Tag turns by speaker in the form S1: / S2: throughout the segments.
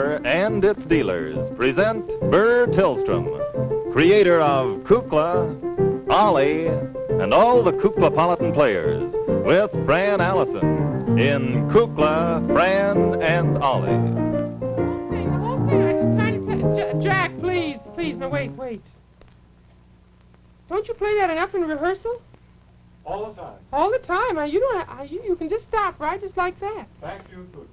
S1: Fletcher and its dealers present Burr Tillstrom, creator of Kukla, Ollie, and all the Kuklapolitan players, with Fran Allison in Kukla, Fran and Ollie.
S2: The whole thing, I just trying to Jack, please, no, wait. Don't you play that enough in rehearsal?
S3: All the time.
S2: All the time. You can just stop right just like that.
S3: Thank you, Kukla.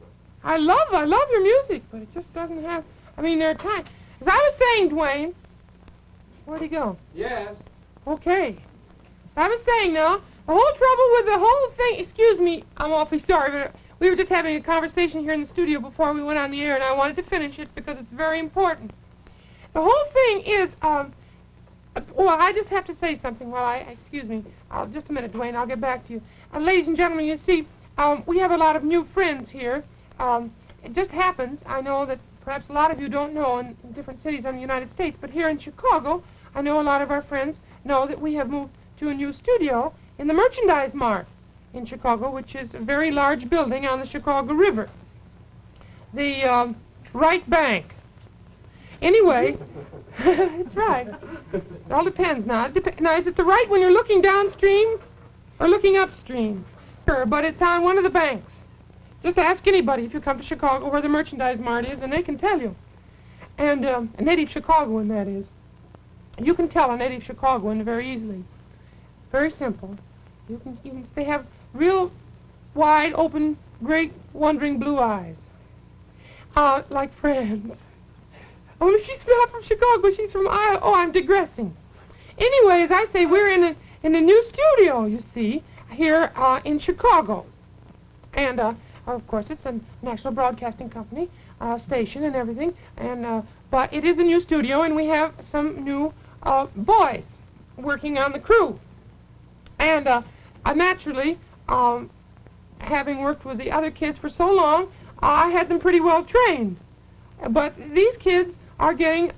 S2: I love your music, but it just doesn't have, there are times. As I was saying, Dwayne, where'd he go?
S3: Yes.
S2: Okay. As I was saying now, the whole trouble with the whole thing, excuse me, I'm awfully sorry, but we were just having a conversation here in the studio before we went on the air, and I wanted to finish it because it's very important. The whole thing is, I just have to say something excuse me. Just a minute, Dwayne, I'll get back to you. Ladies and gentlemen, you see, we have a lot of new friends here. It just happens, I know that perhaps a lot of you don't know in different cities in the United States, but here in Chicago, I know a lot of our friends know that we have moved to a new studio in the Merchandise Mart in Chicago, which is a very large building on the Chicago River. The right bank. Anyway, it's right. It all depends now. Now, is it the right when you're looking downstream or looking upstream? Sure, but it's on one of the banks. Just ask anybody if you come to Chicago where the Merchandise Mart is, and they can tell you. And a native Chicagoan, that is. You can tell a native Chicagoan very easily. Very simple. They have real wide, open, great, wondering blue eyes. Like friends. Only she's not from Chicago. She's from Iowa. Oh, I'm digressing. Anyway, as I say, we're in a new studio, you see, here in Chicago. And, of course, it's a national broadcasting company, station and everything. And but it is a new studio, and we have some new boys working on the crew. And naturally, having worked with the other kids for so long, I had them pretty well trained. But these kids are getting,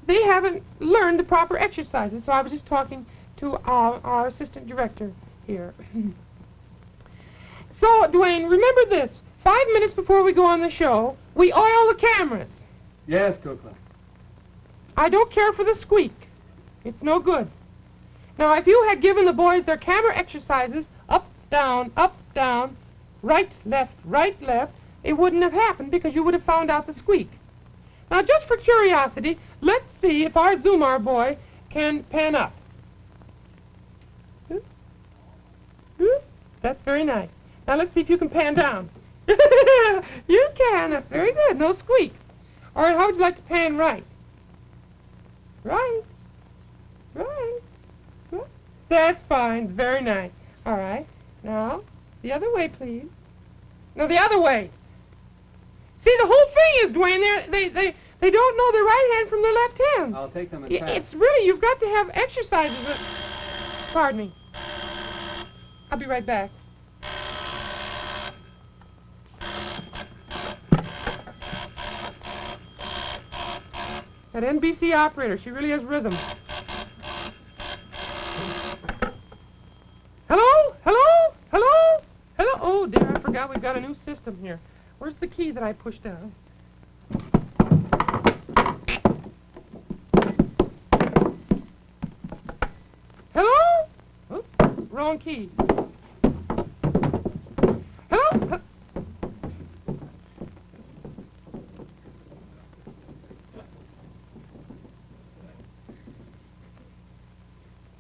S2: they haven't learned the proper exercises. So I was just talking to our assistant director here. So, Dwayne, remember this. 5 minutes before we go on the show, we oil the cameras.
S3: Yes, Kukla.
S2: I don't care for the squeak. It's no good. Now, if you had given the boys their camera exercises, up, down, right, left, it wouldn't have happened because you would have found out the squeak. Now, just for curiosity, let's see if our Zoomar boy can pan up. That's very nice. Now, let's see if you can pan down. You can. That's very good. No squeak. All right, how would you like to pan right? Right. That's fine. Very nice. All right. Now, the other way, please. No, the other way. See, the whole thing is, Dwayne, they don't know their right hand from their left hand.
S3: I'll take them in time.
S2: It's really, you've got to have exercises. Pardon me. I'll be right back. That NBC operator, she really has rhythm. Hello? Oh, dear, I forgot we've got a new system here. Where's the key that I pushed down? Hello? Oops, wrong key. Hello?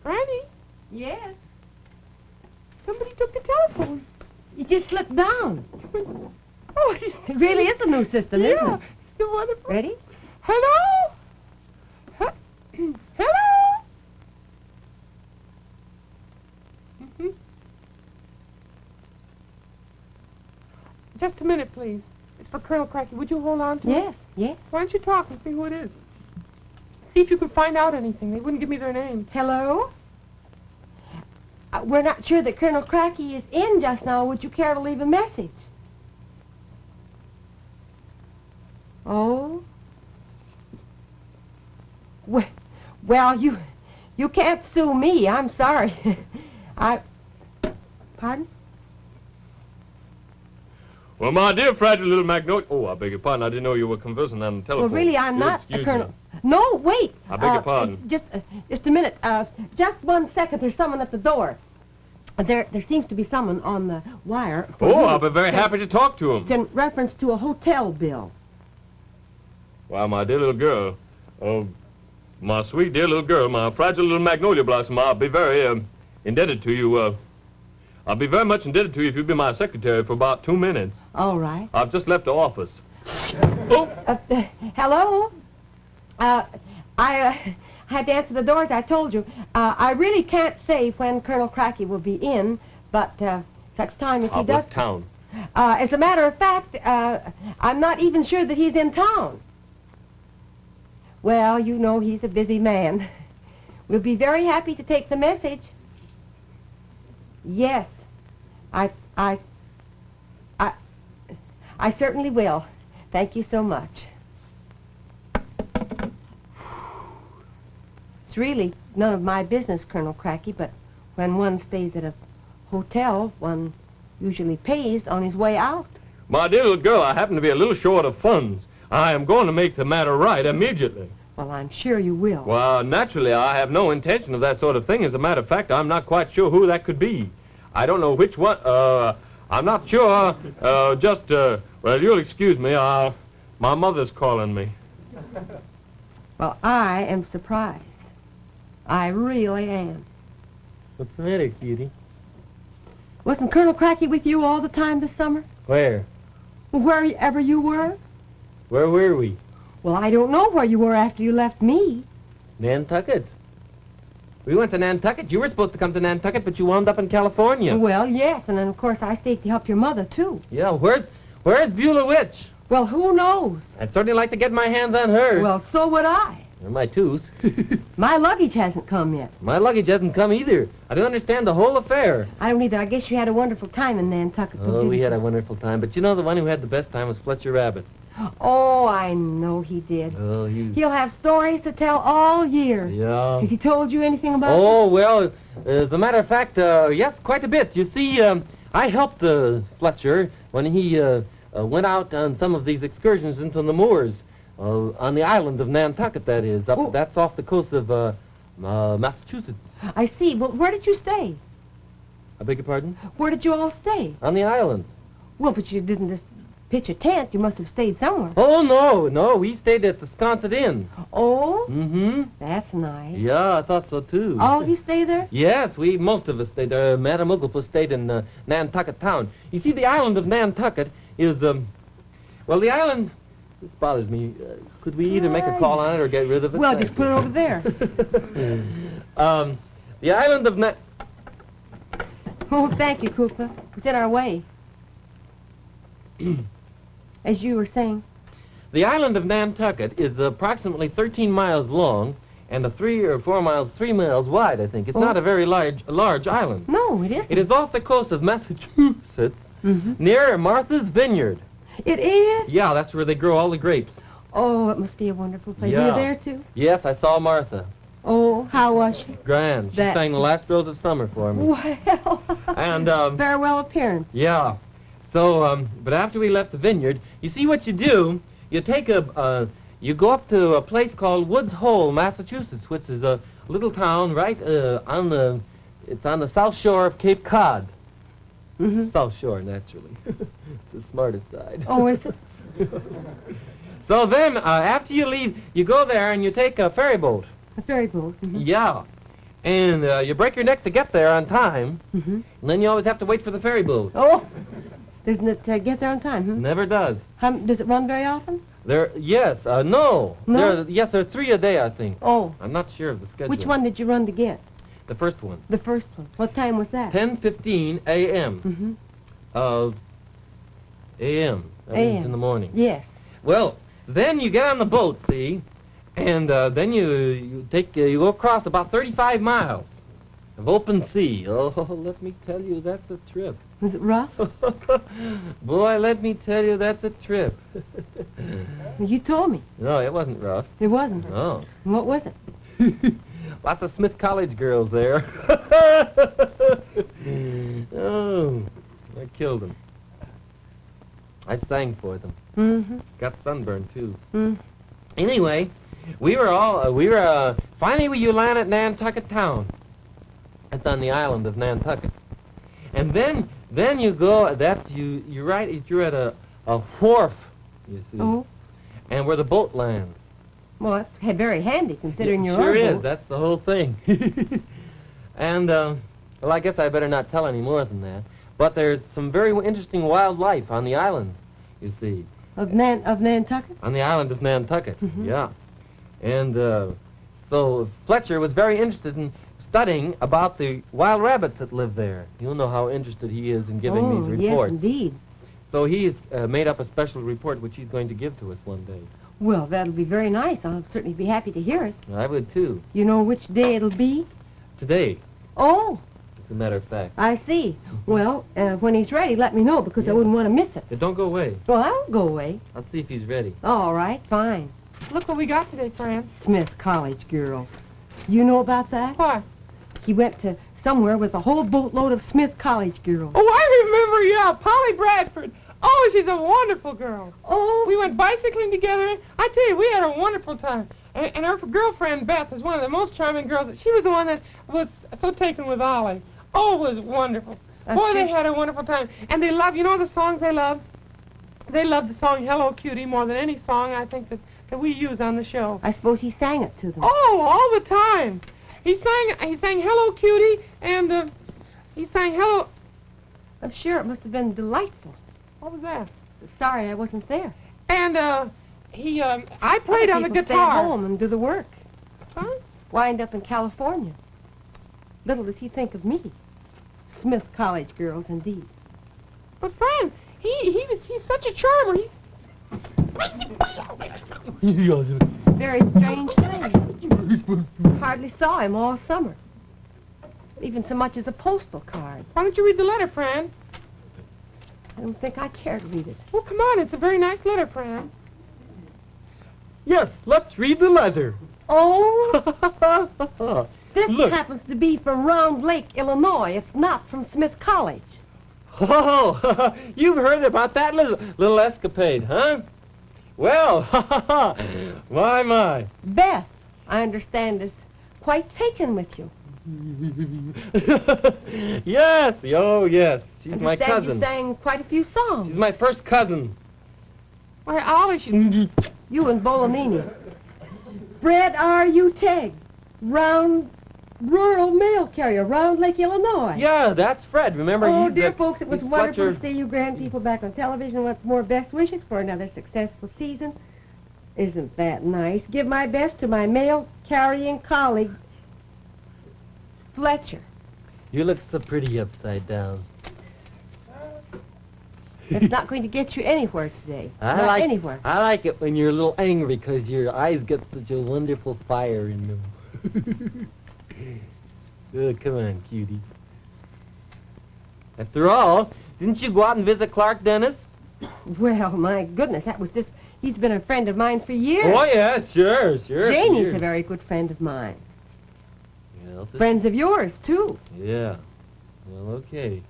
S2: Franny?
S4: Yes.
S2: Somebody took the telephone.
S4: You just slipped down.
S2: Oh,
S4: It really is a new system, isn't
S2: yeah,
S4: it?
S2: it's wonderful.
S4: Ready?
S2: Hello? Hello? Mm-hmm. Just a minute, please. It's for Colonel Cracky. Would you hold on to it?
S4: Yes.
S2: Why don't you talk and see who it is? See if you can find out anything. They wouldn't give me their name.
S4: Hello? We're not sure that Colonel Cracky is in just now. Would you care to leave a message? Oh? Well, you can't sue me. I'm sorry. Pardon?
S5: Well, my dear fragile little Magnolia... Oh, I beg your pardon. I didn't know you were conversing on the telephone.
S4: Well, really, I'm
S5: You'll
S4: not,
S5: excuse
S4: Colonel.
S5: me.
S4: No, wait.
S5: I beg your pardon.
S4: Just a minute. Just 1 second. There's someone at the door. There seems to be someone on the wire.
S5: Oh, I'll be very happy to talk to
S4: It's
S5: him.
S4: in reference to a hotel bill.
S5: Well, my dear little girl, my sweet dear little girl, my fragile little Magnolia Blossom, I'll be very indebted to you. I'll be very much indebted to you if you'll be my secretary for about 2 minutes.
S4: All right.
S5: I've just left the office. Oh!
S4: Hello? I had to answer the door, as I told you. I really can't say when Colonel Cracky will be in, but such time as he does...
S5: What town?
S4: As a matter of fact, I'm not even sure that he's in town. Well, you know he's a busy man. We'll be very happy to take the message. Yes, I certainly will. Thank you so much. It's really none of my business, Colonel Cracky, but when one stays at a hotel, one usually pays on his way out.
S5: My dear little girl, I happen to be a little short of funds. I am going to make the matter right immediately.
S4: Well, I'm sure you will.
S5: Well, naturally, I have no intention of that sort of thing. As a matter of fact, I'm not quite sure who that could be. I don't know which one. I'm not sure. Well, you'll excuse me. My mother's calling me.
S4: Well, I am surprised. I really am.
S5: What's the matter, cutie?
S4: Wasn't Colonel Cracky with you all the time this summer?
S5: Where?
S4: Wherever you were?
S5: Where were we?
S4: Well, I don't know where you were after you left me.
S5: Nantucket. We went to Nantucket. You were supposed to come to Nantucket, but you wound up in California.
S4: Well, yes, and then, of course, I stayed to help your mother, too.
S5: Yeah, where's Beulah Witch?
S4: Well, who knows?
S5: I'd certainly like to get my hands on her.
S4: Well, so would I.
S5: Or my tooth.
S4: My luggage hasn't come yet.
S5: My luggage hasn't come either. I don't understand the whole affair.
S4: I don't either. I guess you had a wonderful time in Nantucket.
S5: Oh, we had a wonderful time. But you know, the one who had the best time was Fletcher Rabbit.
S4: Oh, I know he did.
S5: Oh,
S4: He'll have stories to tell all year.
S5: Yeah.
S4: Has he told you anything about
S5: Oh, well, as a matter of fact, yes, quite a bit. You see, I helped Fletcher when he went out on some of these excursions into the moors, on the island of Nantucket, that is. That's off the coast of Massachusetts.
S4: I see. Well, where did you stay?
S5: I beg your pardon?
S4: Where did you all stay?
S5: On the island.
S4: Well, but you didn't just pitch a tent. You must have stayed somewhere.
S5: Oh, no, we stayed at the Sconset Inn.
S4: Oh?
S5: Mm-hmm.
S4: That's nice.
S5: Yeah, I thought so, too.
S4: All of you stay there?
S5: Yes, most of us stayed there. Madam Oglethorpe stayed in Nantucket town. You see, the island of Nantucket is, well, the island... This bothers me. Could we either make a call on it or get rid of it?
S4: Well, just put it over there.
S5: The island of
S4: Oh, thank you, Kukla. It's in our way. As you were saying.
S5: The island of Nantucket is approximately 13 miles long and 3 miles wide, I think. It's not a very large island.
S4: No, it isn't.
S5: It is off the coast of Massachusetts, near Martha's Vineyard.
S4: It is?
S5: Yeah, that's where they grow all the grapes.
S4: Oh, it must be a wonderful place.
S5: Yeah.
S4: Were you there, too?
S5: Yes, I saw Martha.
S4: Oh, how was she?
S5: Grand. She sang The Last Rose of Summer for me.
S4: Well,
S5: And,
S4: farewell appearance.
S5: yeah. So, but after we left the vineyard, you see what you do, you take you go up to a place called Woods Hole, Massachusetts, which is a little town right it's on the south shore of Cape Cod. South shore, naturally. It's the smartest side.
S4: Oh, is it?
S5: So then, after you leave, you go there and you take a ferry boat.
S4: A ferry boat.
S5: Yeah. And you break your neck to get there on time, and then you always have to wait for the ferry boat.
S4: Oh, doesn't it get there on time?
S5: Never does.
S4: Does it run very often?
S5: Yes, no.
S4: No?
S5: There are 3 a day, I think.
S4: Oh.
S5: I'm not sure of the schedule.
S4: Which one did you run to get?
S5: The first one.
S4: The first one. What time was that?
S5: 10:15 a.m. A.m. That is in the morning.
S4: Yes.
S5: Well, then you get on the boat, see, and then you go across about 35 miles of open sea. Oh, let me tell you, that's a trip.
S4: Was it rough?
S5: Boy, let me tell you, that's a trip.
S4: Well, you told me.
S5: No, it wasn't rough.
S4: It wasn't.
S5: No.
S4: What was it?
S5: Lots of Smith College girls there. Oh, I killed them. I sang for them.
S4: Mm-hmm.
S5: Got sunburned, too.
S4: Mm.
S5: Anyway, finally you land at Nantucket town. It's on the island of Nantucket. And then you go, you're right, you're at a wharf, you see.
S4: Oh.
S5: And where the boat lands.
S4: Well, that's very handy considering
S5: It
S4: your
S5: sure
S4: own
S5: is,
S4: boat.
S5: that's the whole thing. And, well, I guess I better not tell any more than that. But there's some very interesting wildlife on the island, you see.
S4: Of Nantucket?
S5: On the island of Nantucket,
S4: Mhm.
S5: yeah. And so Fletcher was very interested in studying about the wild rabbits that live there. You'll know how interested he is in giving these reports.
S4: Yes, indeed.
S5: So he's made up a special report which he's going to give to us one day.
S4: Well, that'll be very nice. I'll certainly be happy to hear it.
S5: I would too.
S4: You know which day it'll be?
S5: Today,
S4: Oh,
S5: as a matter of fact.
S4: I see. Well, when he's ready, let me know, because I
S5: Yeah.
S4: wouldn't want to miss it.
S5: Don't go away.
S4: Well, I won't go away.
S5: I'll see if he's ready.
S4: All right, fine.
S2: Look what we got today, Fran.
S4: Smith College girls. You know about that?
S2: What?
S4: He went to somewhere with a whole boatload of Smith College girls.
S2: Oh, I remember, yeah, Polly Bradford. Oh, she's a wonderful girl.
S4: Oh,
S2: We went bicycling together. I tell you, we had a wonderful time. And her girlfriend, Beth, is one of the most charming girls. She was the one that was so taken with Ollie. Oh, it was wonderful. Boy, they had a wonderful time. And they love, you know the songs they love? They love the song Hello, Cutie more than any song I think that we use on the show.
S4: I suppose he sang it to them.
S2: Oh, all the time. He sang Hello, Cutie, and he sang Hello.
S4: I'm sure it must have been delightful.
S2: What was that?
S4: Sorry I wasn't there.
S2: And I played on the
S4: People stay
S2: guitar.
S4: at home and do the work.
S2: Huh?
S4: Wind up in California. Little does he think of me. Smith College girls, indeed.
S2: But Fran, he's such a charmer.
S4: Very strange thing. Hardly saw him all summer. Even so much as a postal card.
S2: Why don't you read the letter, Fran?
S4: I don't think I care to read it.
S2: Oh, come on, it's a very nice letter, Fran.
S5: Yes, let's read the letter.
S4: Oh, this
S5: Look.
S4: happens to be from Round Lake, Illinois. It's not from Smith College.
S5: Oh, you've heard about that little escapade, huh? Well, my.
S4: Beth, I understand, is quite taken with you.
S5: Yes, oh yes, she's my
S4: Understand
S5: cousin.
S4: you sang quite a few songs.
S5: She's my first cousin.
S2: Why, Ollie, she's...
S4: You and Bolognini. Fred R. U. Tegg, Round Rural Mail Carrier, Round Lake, Illinois.
S5: Yeah, that's Fred. Remember?
S4: Oh,
S5: he's
S4: dear
S5: the-
S4: folks, it was
S5: he's
S4: wonderful
S5: Fletcher.
S4: to see you grand people back on television. Once more, best wishes for another successful season. Isn't that nice? Give my best to my mail-carrying colleague, Fletcher.
S5: You look so pretty upside down.
S4: It's not going to get you anywhere today.
S5: I
S4: not
S5: like
S4: anywhere.
S5: I like it when you're a little angry because your eyes get such a wonderful fire in them. Oh, come on, cutie. After all, didn't you go out and visit Clark Dennis?
S4: Well, my goodness, that was just... He's been a friend of mine for years.
S5: Oh, yeah, sure.
S4: Janie's
S5: sure.
S4: a very good friend of mine.
S5: Well,
S4: Friends of yours, too.
S5: Yeah. Well, okay.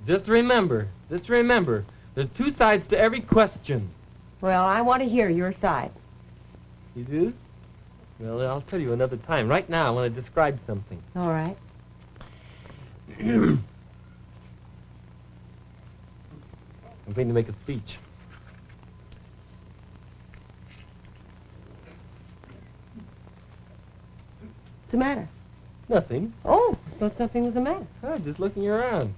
S5: Just remember, there's two sides to every question.
S4: Well, I want to hear your side.
S5: You do? Well, I'll tell you another time. Right now, I want to describe something.
S4: All right.
S5: I'm going to make a speech.
S4: What's the matter?
S5: Nothing.
S4: Oh, thought something was the matter.
S5: Oh, just looking around.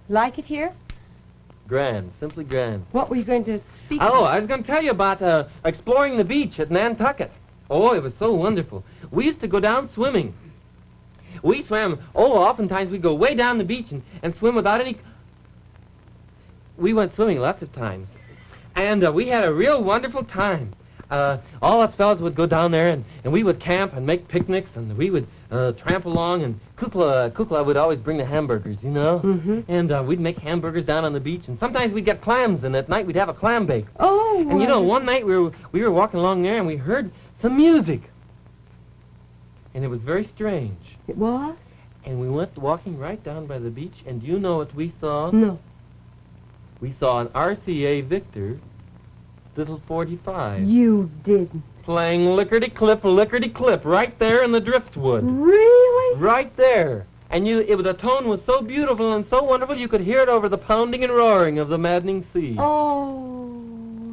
S4: Like it here?
S5: Grand, simply grand.
S4: What were you going to speak
S5: Oh,
S4: about?
S5: I was going to tell you about exploring the beach at Nantucket. Oh, it was so wonderful. We used to go down swimming. We swam, oftentimes we'd go way down the beach and swim without any... We went swimming lots of times. And we had a real wonderful time. All us fellas would go down there and we would camp and make picnics and we would tramp along and Kukla would always bring the hamburgers, you know?
S4: Mm-hmm.
S5: And we'd make hamburgers down on the beach and sometimes we'd get clams and at night we'd have a clam bake.
S4: Oh,
S5: And you know, one night we were walking along there and we heard some music. And it was very strange.
S4: It was?
S5: And we went walking right down by the beach and do you know what we saw?
S4: No.
S5: we saw an RCA Victor little 45
S4: You didn't.
S5: playing lickety-clip, right there in the driftwood.
S4: Really?
S5: Right there. And the tone was so beautiful and so wonderful, you could hear it over the pounding and roaring of the maddening sea.
S4: Oh.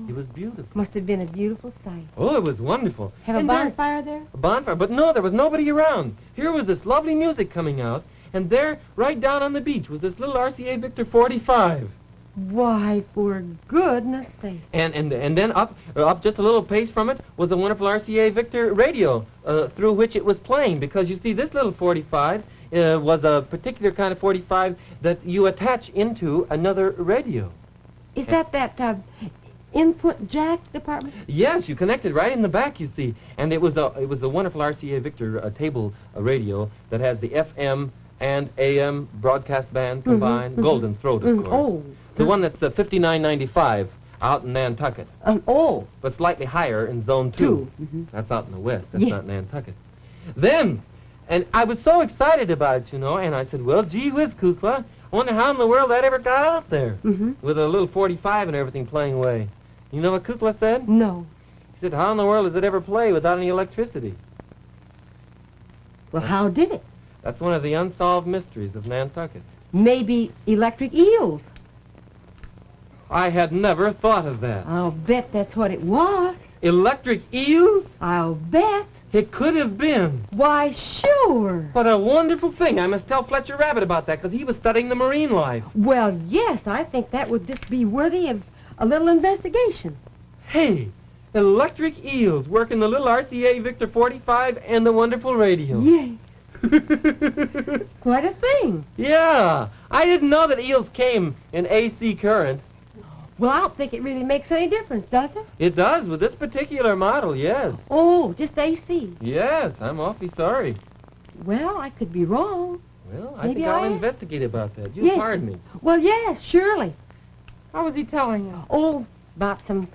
S5: It was beautiful.
S4: Must have been a beautiful sight.
S5: Oh, it was wonderful.
S4: Have a
S5: And there-
S4: bonfire there?
S5: A bonfire, but no, there was nobody around. Here was this lovely music coming out, and there, right down on the beach, was this little RCA Victor 45.
S4: Why, for goodness sake.
S5: And then up just a little pace from it was a wonderful RCA Victor radio through which it was playing, because you see, this little 45 was a particular kind of 45 that you attach into another radio.
S4: Is that input jack department?
S5: Yes, you connected right in the back, you see. And it was a wonderful RCA Victor table radio that has the FM and AM broadcast band combined, Golden Throat, of course.
S4: Oh.
S5: The one that's 5995 out in Nantucket,
S4: Oh.
S5: but slightly higher in Zone 2.
S4: Two. Mhm.
S5: That's out in the west. That's
S4: Yeah.
S5: not Nantucket. Then, and I was so excited about it, and I said, well, gee whiz, Kukla, I wonder how in the world that ever got out there
S4: Mm-hmm.
S5: with a little 45 and everything playing away. You know what Kukla said?
S4: No.
S5: He said, how in the world does it ever play without any electricity?
S4: Well, how did it?
S5: That's one of the unsolved mysteries of Nantucket.
S4: Maybe electric eels.
S5: I had never thought of that.
S4: I'll bet that's what it was.
S5: Electric eel?
S4: I'll bet.
S5: It could have been.
S4: Why, sure.
S5: What a wonderful thing. I must tell Fletcher Rabbit about that, because he was studying the marine life.
S4: Well, yes, I think that would just be worthy of a little investigation.
S5: Hey, electric eels working the little RCA Victor 45 and the wonderful radio.
S4: Yes. Quite a thing.
S5: Yeah, I didn't know that eels came in AC current.
S4: Well, I don't think it really makes any difference, does it?
S5: It does with this particular model, yes.
S4: Oh, just AC.
S5: Yes, I'm awfully sorry.
S4: Well, I could be wrong.
S5: Well, I
S4: Maybe
S5: think I'll
S4: I am.
S5: investigate about that. You
S4: Yes.
S5: pardon me.
S4: Well, yes, surely.
S2: How was he telling you?
S4: Oh, about some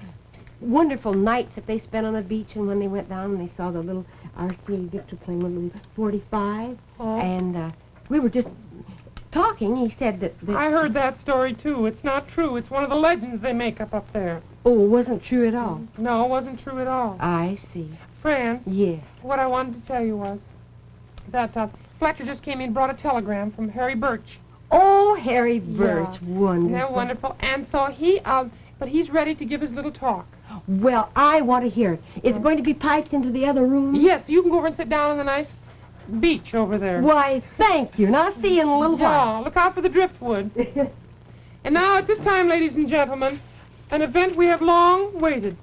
S4: wonderful nights that they spent on the beach, and when they went down and they saw the little RCA Victor playing a little 45,
S2: Oh.
S4: and we were just talking. He said that
S2: I heard that story, too. It's not true. It's one of the legends they make up there.
S4: Oh, it wasn't true at all.
S2: No, it wasn't true at all.
S4: I see.
S2: Fran,
S4: Yes.
S2: what I wanted to tell you was that Fletcher just came in and brought a telegram from Harry Birch.
S4: Oh, Harry Birch,
S2: Yeah.
S4: wonderful.
S2: Isn't that wonderful? And so but he's ready to give his little talk.
S4: Well, I want to hear it. Is it going to be piped into the other room?
S2: Yes, you can go over and sit down on the nice beach over there.
S4: Why, thank you. And I'll see you in a little
S2: Yeah, look out for the driftwood.
S4: while.
S2: And now, at this time, ladies and gentlemen, an event we have long awaited.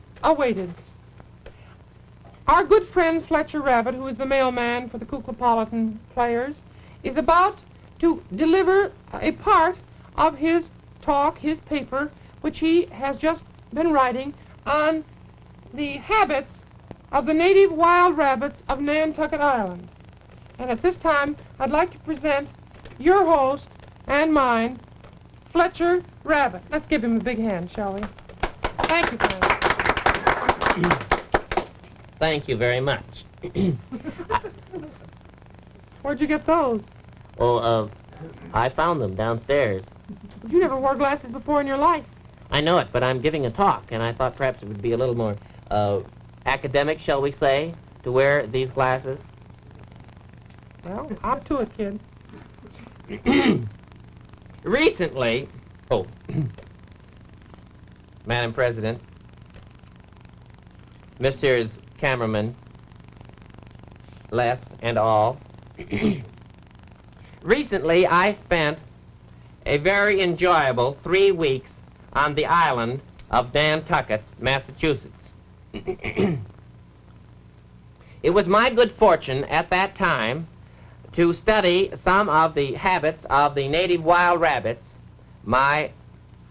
S2: Our good friend Fletcher Rabbit, who is the mailman for the Kuklapolitan players, is about to deliver a part of his talk, his paper, which he has just been writing on the habits of the native wild rabbits of Nantucket Island. And at this time, I'd like to present your host and mine, Fletcher Rabbit. Let's give him a big hand, shall we? Thank you, Frank.
S6: Thank you very much.
S2: Where'd you get those?
S6: Oh, I found them downstairs.
S2: You never wore glasses before in your life.
S6: I know it, but I'm giving a talk, and I thought perhaps it would be a little more academic, shall we say, to wear these glasses.
S2: Well, hop to it, kid.
S5: Recently,
S6: Madam President, Messrs. Cameraman, Les, and all, recently I spent a very enjoyable 3 weeks on the island of Nantucket, Massachusetts. It was my good fortune at that time to study some of the habits of the native wild rabbits, my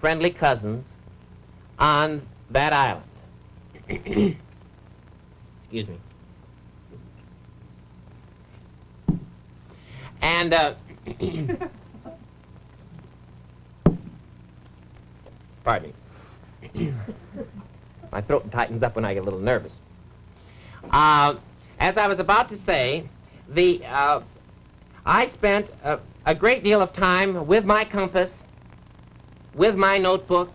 S6: friendly cousins, on that island. Excuse me. And, pardon me. My throat tightens up when I get a little nervous. As I was about to say, I spent a great deal of time with my compass, with my notebook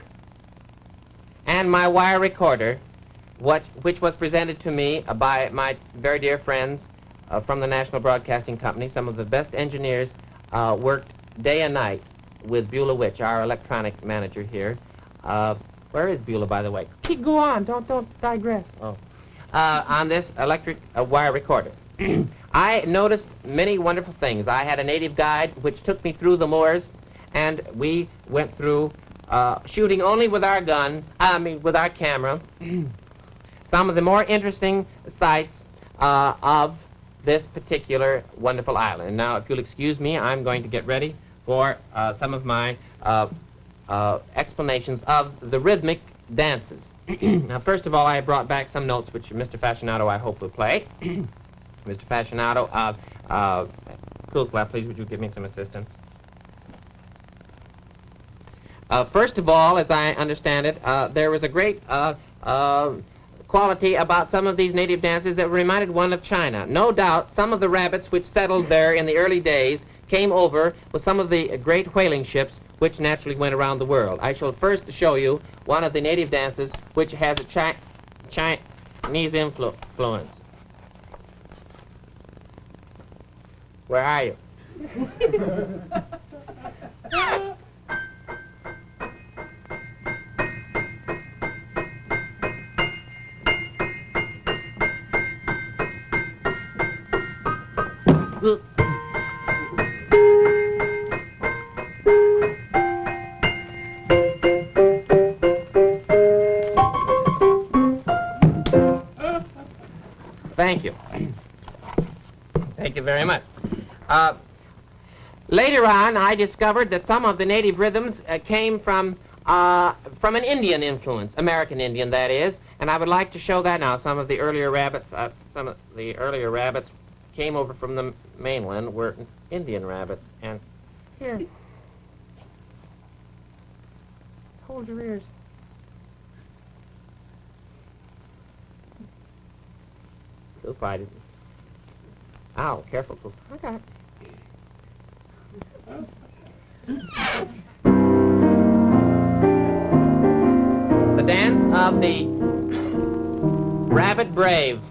S6: and my wire recorder, which was presented to me by my very dear friends from the National Broadcasting Company. Some of the best engineers worked day and night with Beulah Witch, our electronic manager here. Where is Beulah, by the way?
S2: Go on. Don't digress.
S6: Oh. On this electric wire recorder. I noticed many wonderful things. I had a native guide which took me through the moors, and we went through shooting only with our with our camera, some of the more interesting sights of this particular wonderful island. Now, if you'll excuse me, I'm going to get ready for some of my explanations of the rhythmic dances. Now, first of all, I brought back some notes which Mr. Fascinato, I hope, will play. Mr. Fascinato, Kukla, please, would you give me some assistance? First of all, as I understand it, there was a great quality about some of these native dances that reminded one of China. No doubt, some of the rabbits which settled there in the early days came over with some of the great whaling ships which naturally went around the world. I shall first show you one of the native dances which has a Chinese influence. Where are you? Thank you. Thank you very much. Later on, I discovered that some of the native rhythms came from an Indian influence, American Indian, that is, and I would like to show that now. Some of the earlier rabbits came over from the mainland were Indian rabbits, and
S2: Here. Hold your ears.
S6: Coop, I didn't. Ow, careful, Coop.
S2: I got it.
S6: The dance of the rabbit brave.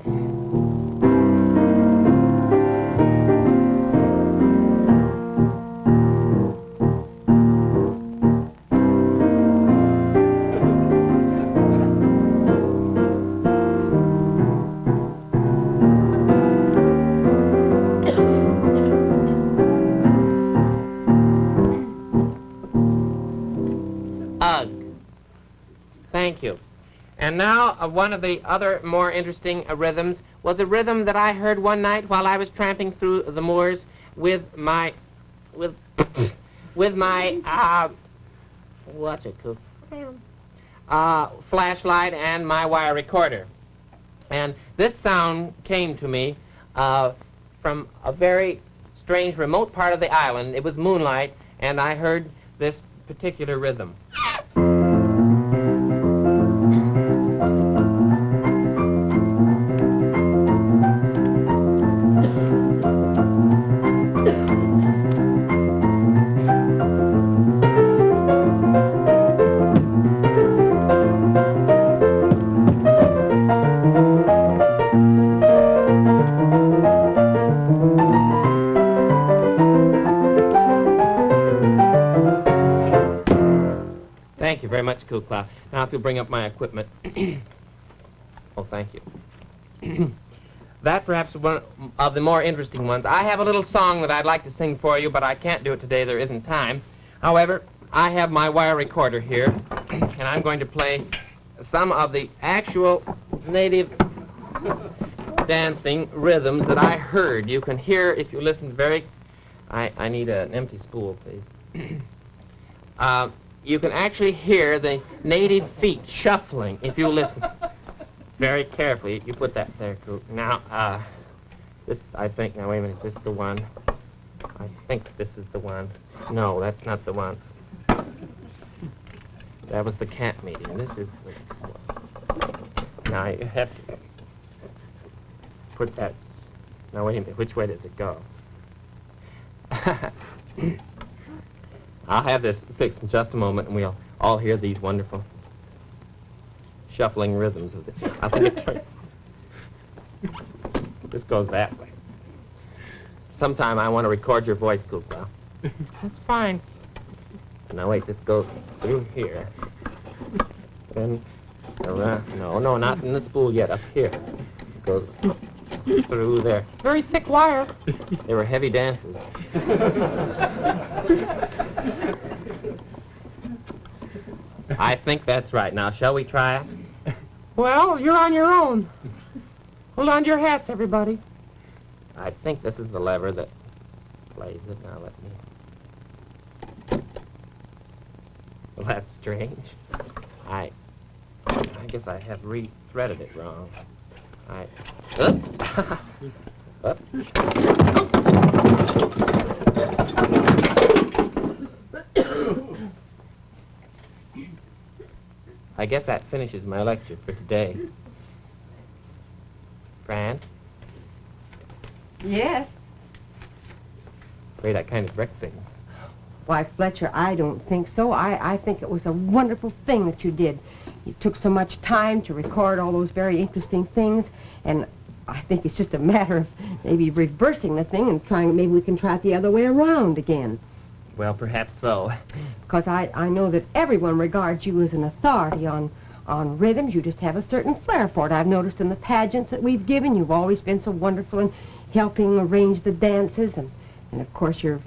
S6: Thank you. And now, one of the other more interesting rhythms was a rhythm that I heard one night while I was tramping through the moors with my, what's it, Coop? Flashlight and my wire recorder. And this sound came to me from a very strange remote part of the island. It was moonlight, and I heard this particular rhythm. Thank you very much, Kukla. Now, if you'll bring up my equipment. Oh, thank you. That perhaps is one of the more interesting ones. I have a little song that I'd like to sing for you, but I can't do it today. There isn't time. However, I have my wire recorder here, and I'm going to play some of the actual native dancing rhythms that I heard. You can hear, if you listen very... I need an empty spool, please. You can actually hear the native feet shuffling if you listen very carefully. You put that there, Coop. Now, this, I think, now wait a minute, is this the one? I think this is the one. No, that's not the one. That was the camp meeting. This is the... Now, you have to put that... Now, wait a minute, which way does it go? I'll have this fixed in just a moment, and we'll all hear these wonderful shuffling rhythms of the... I think it's right. This goes that way. Sometime I want to record your voice, Kukla.
S2: That's fine.
S6: Now wait, this goes through here. Then around. No, not in the spool yet. Up here. It goes through there.
S2: Very thick wire.
S6: They were heavy dances. I think that's right. Now, shall we try it?
S2: Well, you're on your own. Hold on to your hats, everybody.
S6: I think this is the lever that plays it. Now, let me... Well, that's strange. I guess I have re-threaded it wrong. Up. I guess that finishes my lecture for today. Fran?
S4: Yes.
S6: Afraid I kind of wrecked things.
S4: Why, Fletcher, I don't think so. I think it was a wonderful thing that you did. You took so much time to record all those very interesting things, and I think it's just a matter of maybe reversing the thing and maybe we can try it the other way around again.
S6: Well, perhaps so.
S4: Because I know that everyone regards you as an authority on rhythms. You just have a certain flair for it. I've noticed in the pageants that we've given, you've always been so wonderful in helping arrange the dances, and of course your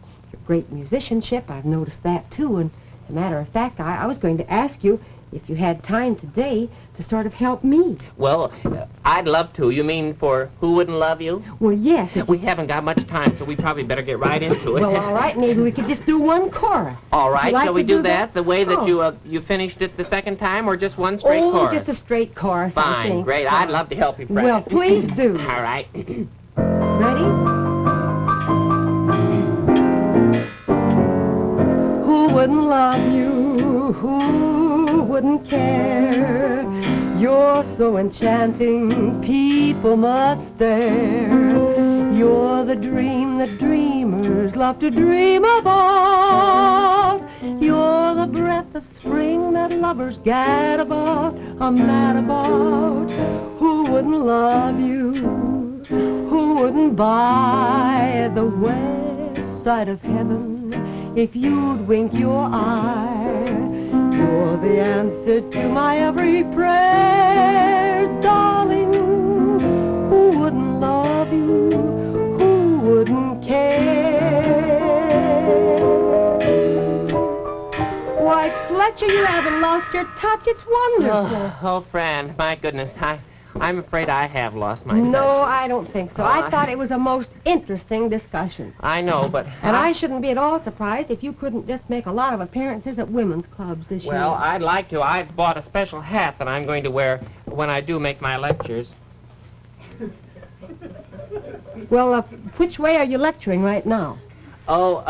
S4: great musicianship. I've noticed that too, and as a matter of fact, I was going to ask you if you had time today to sort of help me.
S6: Well, I'd love to. You mean for Who Wouldn't Love You?
S4: Well, yes.
S6: We haven't got much time, so we probably better get right into it.
S4: Well, all right, maybe we could just do one chorus.
S6: All right,
S4: Would you like
S6: shall we
S4: to
S6: do that? The way that
S4: Oh.
S6: you finished it the second time, or just one straight chorus?
S4: Just a straight chorus, I
S6: Fine,
S4: think.
S6: great. I'd love to help you, Fran.
S4: Well, please do.
S6: All right.
S4: Ready? Who wouldn't love you? Who wouldn't care? You're so enchanting, people must stare. You're the dream that dreamers love to dream about. You're the breath of spring that lovers gad about, are mad about. Who wouldn't love you? Who wouldn't buy the west side of heaven if you'd wink your eye? You're the answer to my every prayer, darling. Who wouldn't love you? Who wouldn't care? Why, Fletcher, you haven't lost your touch. It's wonderful.
S6: Oh, Fran, my goodness, I'm afraid I have lost my
S4: No,
S6: touch.
S4: I don't think so.
S6: Oh,
S4: I thought it was a most interesting discussion.
S6: I know, but...
S4: And I shouldn't be at all surprised if you couldn't just make a lot of appearances at women's clubs this year.
S6: Well, I'd like to. I've bought a special hat that I'm going to wear when I do make my lectures.
S4: Well, which way are you lecturing right now?
S6: Oh,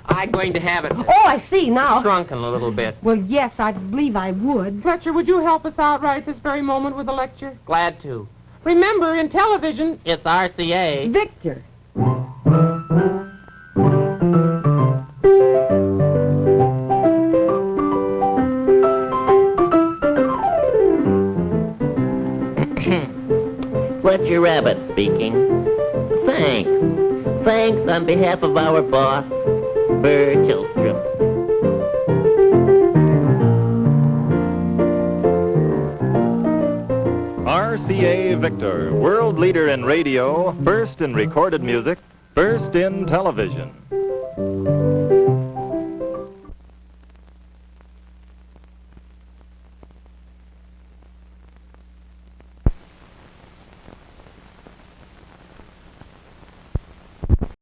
S6: I'm going to have it
S4: Oh, I see now.
S6: shrunken a little bit.
S4: Well, yes, I believe I would.
S2: Fletcher, would you help us out right this very moment with the lecture?
S6: Glad to.
S2: Remember, in television...
S6: It's RCA.
S4: Victor.
S6: Fletcher Rabbit speaking. Thanks. Thanks on behalf of our boss, Burr Tillstrom.
S1: RCA Victor, world leader in radio, first in recorded music, first in television.